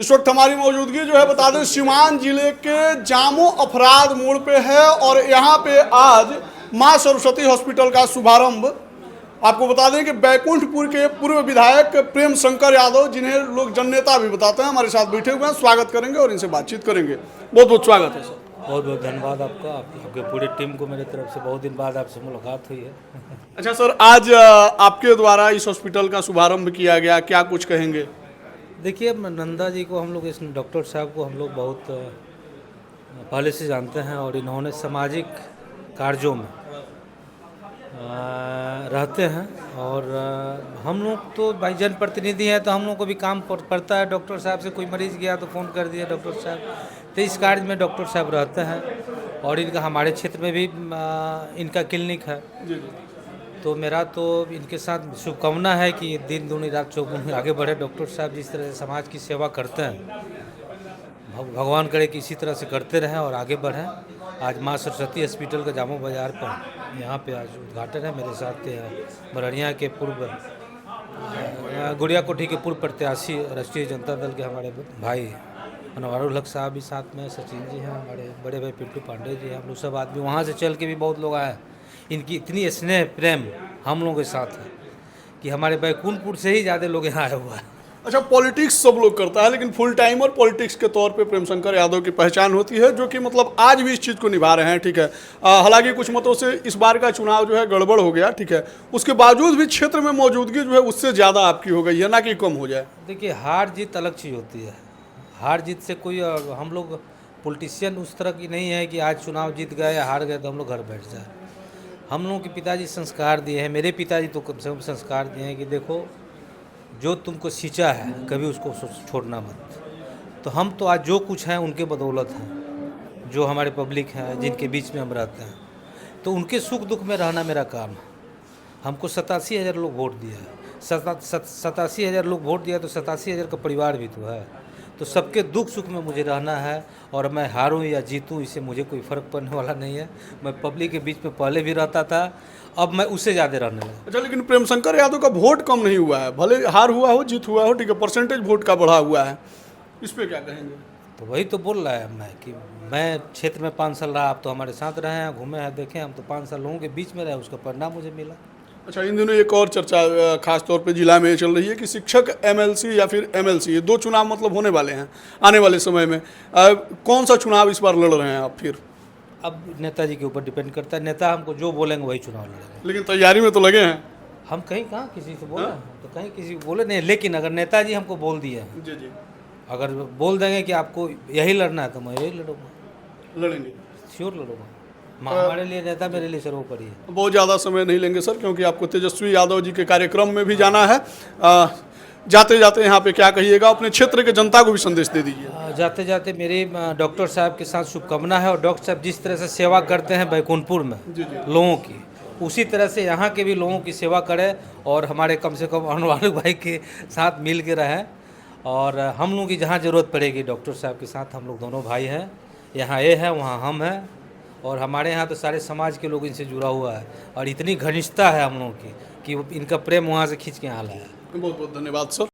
इस वक्त हमारी मौजूदगी जो है बता दें सीवान जिले के जामो अफराद मोड़ पे है और यहाँ पे आज मां सरस्वती हॉस्पिटल का शुभारंभ। आपको बता दें कि बैकुंठपुर के पूर्व विधायक प्रेम शंकर यादव, जिन्हें लोग जननेता भी बताते हैं, हमारे साथ बैठे हुए हैं। स्वागत करेंगे और इनसे बातचीत करेंगे। बहुत बहुत स्वागत है सर। बहुत बहुत धन्यवाद आपका, आपके पूरी टीम को मेरे तरफ से बहुत दिन बाद आपसे मुलाकात हुई है। अच्छा सर, आज आपके द्वारा इस हॉस्पिटल का शुभारंभ किया गया, क्या कुछ कहेंगे? देखिए, नंदा जी को हम लोग, इस डॉक्टर साहब को हम लोग बहुत पहले से जानते हैं और इन्होंने सामाजिक कार्यों में रहते हैं और हम लोग तो भाई जनप्रतिनिधि हैं, तो हम लोग को भी काम पड़ता है। डॉक्टर साहब से कोई मरीज गया तो फ़ोन कर दिया डॉक्टर साहब, तो इस कार्य में डॉक्टर साहब रहते हैं और इनका हमारे क्षेत्र में भी इनका क्लिनिक है। तो मेरा तो इनके साथ शुभकामना है कि दिन दूनी रात चौगुनी आगे बढ़े। डॉक्टर साहब जिस तरह से समाज की सेवा करते हैं, भगवान करे कि इसी तरह से करते रहें और आगे बढ़ें। आज मां सरस्वती हॉस्पिटल का जामो बाज़ार पर यहाँ पे आज उद्घाटन है। मेरे साथ बरड़िया के पूर्व गुड़िया कोठी के पूर्व प्रत्याशी राष्ट्रीय जनता दल के हमारे भाई अनवारुल हक साहब भी साथ में, सचिन जी हैं, हमारे बड़े भाई पिंटू पांडे जी हैं। हम लोग सब आदमी वहाँ से चल के भी बहुत लोग आए। इनकी इतनी स्नेह प्रेम हम लोगों के साथ है कि हमारे बैकुंठपुर से ही ज़्यादा लोग यहाँ आए हुए हैं। अच्छा, पॉलिटिक्स सब लोग करता है, लेकिन फुल टाइम और पॉलिटिक्स के तौर पे प्रेम शंकर यादव की पहचान होती है, जो कि मतलब आज भी इस चीज़ को निभा रहे हैं। ठीक है, हालांकि कुछ मतों से इस बार का चुनाव जो है गड़बड़ हो गया, ठीक है, उसके बावजूद भी क्षेत्र में मौजूदगी जो है उससे ज़्यादा आपकी हो गई है, ना कि कम हो जाए। देखिए, हार जीत अलग चीज़ होती है। हार जीत से कोई, हम लोग पॉलिटिशियन उस तरह की नहीं है कि आज चुनाव जीत गए या हार गए तो हम लोग घर बैठ जाए। हम लोगों के पिताजी संस्कार दिए हैं, मेरे पिताजी तो कम से कम संस्कार दिए हैं कि देखो, जो तुमको सींचा है कभी उसको छोड़ना मत। तो हम तो आज जो कुछ हैं उनके बदौलत हैं, जो हमारे पब्लिक हैं जिनके बीच में हम रहते हैं, तो उनके सुख दुख में रहना मेरा काम है। हमको 87,000 लोग वोट दिया है, 87,000 लोग वोट दिया तो 87,000 का परिवार भी तो है। तो सबके दुख सुख में मुझे रहना है और मैं हारूं या जीतूं इससे मुझे कोई फ़र्क पड़ने वाला नहीं है। मैं पब्लिक के बीच में पहले भी रहता था, अब मैं उससे ज़्यादा रहने लगा। अच्छा, लेकिन प्रेम शंकर यादव का वोट कम नहीं हुआ है, भले हार हुआ हो जीत हुआ हो, ठीक है, परसेंटेज वोट का बढ़ा हुआ है। इस पे क्या कहेंगे? तो वही तो बोल रहा है मैं कि मैं क्षेत्र में 5 साल रहा, आप तो हमारे साथ रहे हैं, घूमे हैं, देखे। हम तो 5 साल लोगों के बीच में रहे, उसका परिणाम मुझे मिला। अच्छा, इन दिनों एक और चर्चा खास तौर पे जिला में चल रही है कि शिक्षक एमएलसी या फिर एमएलसी, ये दो चुनाव मतलब होने वाले हैं आने वाले समय में। कौन सा चुनाव इस बार लड़ रहे हैं आप फिर? अब नेताजी के ऊपर डिपेंड करता है, नेता हमको जो बोलेंगे वही चुनाव लड़ेंगे। लेकिन तैयारी में तो लगे हैं। हम कहीं कहाँ किसी से बोले, तो कहीं किसी को बोले नहीं, लेकिन अगर नेताजी हमको बोल दिए, जी जी, अगर बोल देंगे कि आपको यही लड़ना है तो मैं यही लड़ूंगा, लड़ेंगे, श्योर लड़ूंगा। हमारे लिए नेता मेरे लिए सर्वोपरि है। बहुत ज़्यादा समय नहीं लेंगे सर, क्योंकि आपको तेजस्वी यादव जी के कार्यक्रम में भी जाना है। जाते जाते यहाँ पे क्या कहिएगा, अपने क्षेत्र के जनता को भी संदेश दे दीजिए। जाते जाते मेरी डॉक्टर साहब के साथ शुभकामना है, और डॉक्टर साहब जिस तरह से सेवा करते हैं बैकुंठपुर में लोगों की, उसी तरह से यहाँ के भी लोगों की सेवा करें और हमारे कम से कम अनवारुल भाई के साथ मिल के रहें। और हम लोगों की जहाँ ज़रूरत पड़ेगी डॉक्टर साहब के साथ, हम लोग दोनों भाई हैं, यहाँ ये है वहाँ हम हैं, और हमारे यहाँ तो सारे समाज के लोग इनसे जुड़ा हुआ है और इतनी घनिष्ठता है हम लोगों की कि इनका प्रेम वहाँ से खींच के यहाँ लाया है। बहुत बहुत धन्यवाद सर।